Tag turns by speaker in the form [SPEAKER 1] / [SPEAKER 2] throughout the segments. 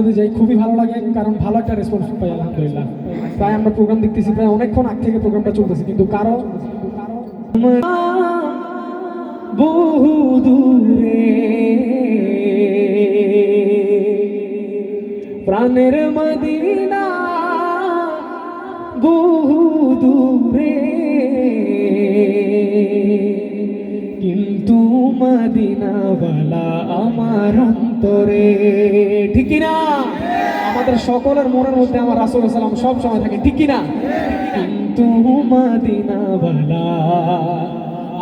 [SPEAKER 1] বলে যাই, খুবই ভালো লাগে, কারণ ভালো একটা রেসপন্স পাই আলহামদুলিল্লাহ। প্রায় আমরা প্রোগ্রাম দেখতেছি, প্রায় অনেকক্ষণ আগ থেকে প্রোগ্রামটা চলতেছে, কিন্তু কারো বহু দূরে প্রাণের মদিনা বহু দূরে, কিন্তু মদিনাওয়ালা আমার অন্তরে। ঠিক না? আমাদের সকলের মনের মধ্যে আমার রাসূল সাল্লাল্লাহু আলাইহি ওয়াসাল্লাম সব সময় থাকে, ঠিক না? কিন্তু মদিনাওয়ালা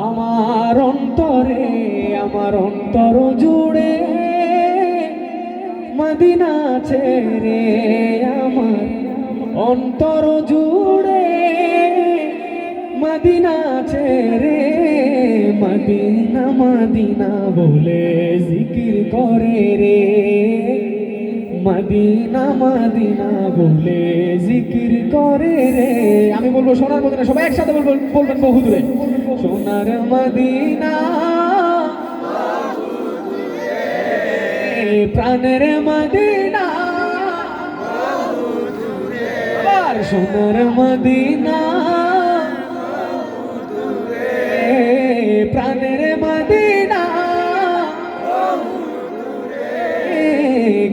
[SPEAKER 1] আমার অন্তরে, আমার অন্তর জুড়ে মদিনা ছেড়ে, আমার অন্তর জুড়ে মদিনা ছেড়ে, মদিনা মদিনা বলে জিকির করে রে, মদিনা মদিনা বলে জিকির করে রে। আমি বলবো সোনার মদিনা, সবাই একসাথে বলবেন বহু দূরে। সোনার মদিনা প্রাণের মদিনা, আর সোনার মদিনা প্রাণের মদিনা,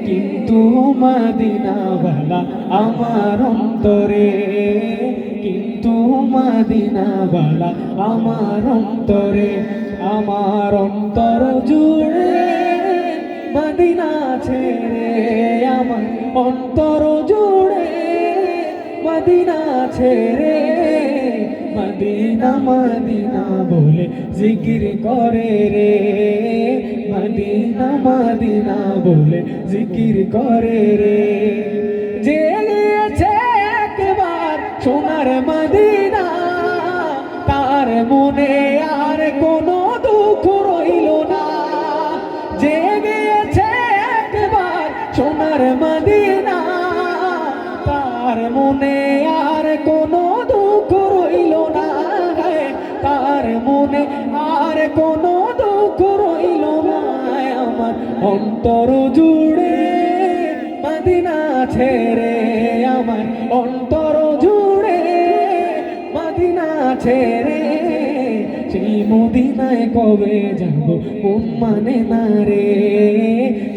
[SPEAKER 1] কিন্তু মদিনাওয়ালা আমার অন্তরে, কিন্তু মদিনাওয়ালা আমার অন্তরে, আমার অন্তর জুড়ে মদিনা ছেড়ে, আমার অন্তর জুড়ে মদিনা ছেড়ে, মদিনা মদিনা বলে জিকির করে রে, মদিনা মদিনা বলে জিকির করে রে। যে গিয়েছে একবার সোনার মদিনা, তার মনে আর কোনো দুঃখ রইল না। যে গিয়েছে একবার সোনার মদিনা, তার মনে আর কোনো দুঃখ রইল না, তার মনে আর কোনো দুঃখ রইল না। আমার অন্তর জুড়ে মদিনা ছেড়ে, আমার অন্তর জুড়ে মদিনা ছেড়ে, সেই মদিনায় কবে যাব মন মানে না রে,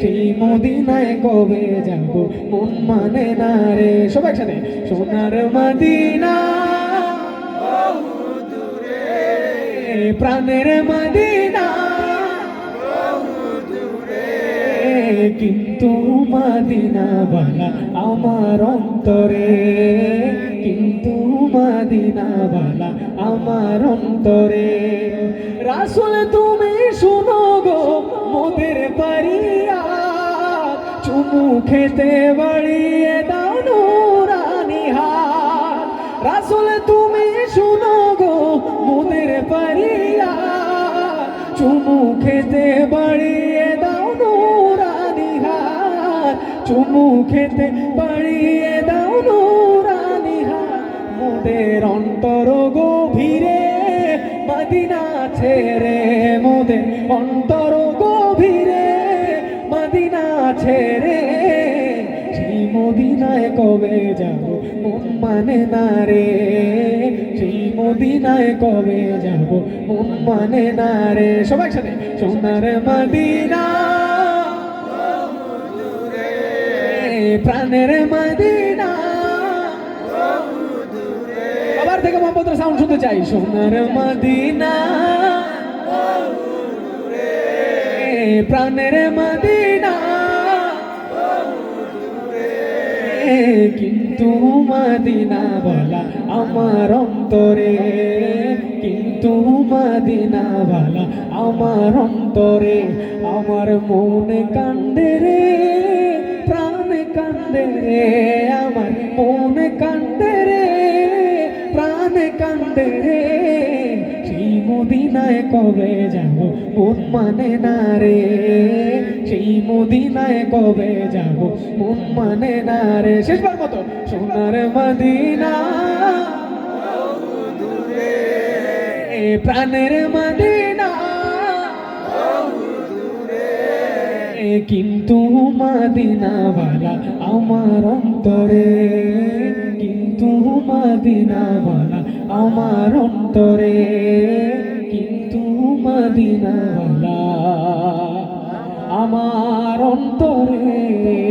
[SPEAKER 1] সেই মদিনায় কবে যাব মন মানে না রে। সব একসাথে, সোনার মদিনা প্রাণের মদিনা, কিন্তু মদিনাওয়ালা আমার অন্তরে, কিন্তু মদিনাওয়ালা আমার অন্তরে। রাসূল তুমি শুনো গো মোদের ফরিয়াদ, চুমু খেতে বাড়িয়ে দাও নূরানি হাত। রাসূল তুমি শুনো গো মোদের ফরিয়াদ, চুমু খেতে বাড়িয়ে দাও নূরানি হাত, চুমু খেতে বাড়িয়ে দাও নূরানি হাত। মোদের অন্তর গভীরে মদিনা ছেড়ে, মোদের অন্তর গভীরে মদিনা ছেড়ে, সেই মদিনায় কবে যাব মন মানে না রে, সেই মদিনায় কবে যাব মন মানে না রে। সবাই একসাথে, সোনার মদিনা প্রাণের মদিনা, আবার থেকে মোহাম্মদ সাউন্ড শুনতে চাই। সোনার মদিনা প্রাণের মদিনা, কিন্তু মদিনাওয়ালা আমার অন্তরে, কিন্তু মদিনাওয়ালা আমার অন্তরে। আমার মনে কান্দে রে, প্রাণ কান্দে রে, আমার মনে কান্দে রে, প্রাণ কান্দে রে, সেই মদিনায় কবে যাব মন মানে না রে, সেই মদিনায় কবে যাব মন মানে না রে। শেষবার মতো, সোনার মদিনা প্রাণের মদিনা, কিন্তু মদিনাওয়ালা আমার অন্তরে, কিন্তু মদিনাওয়ালা আমার অন্তরে, কিন্তু মদিনাওয়ালা আমার অন্তরে।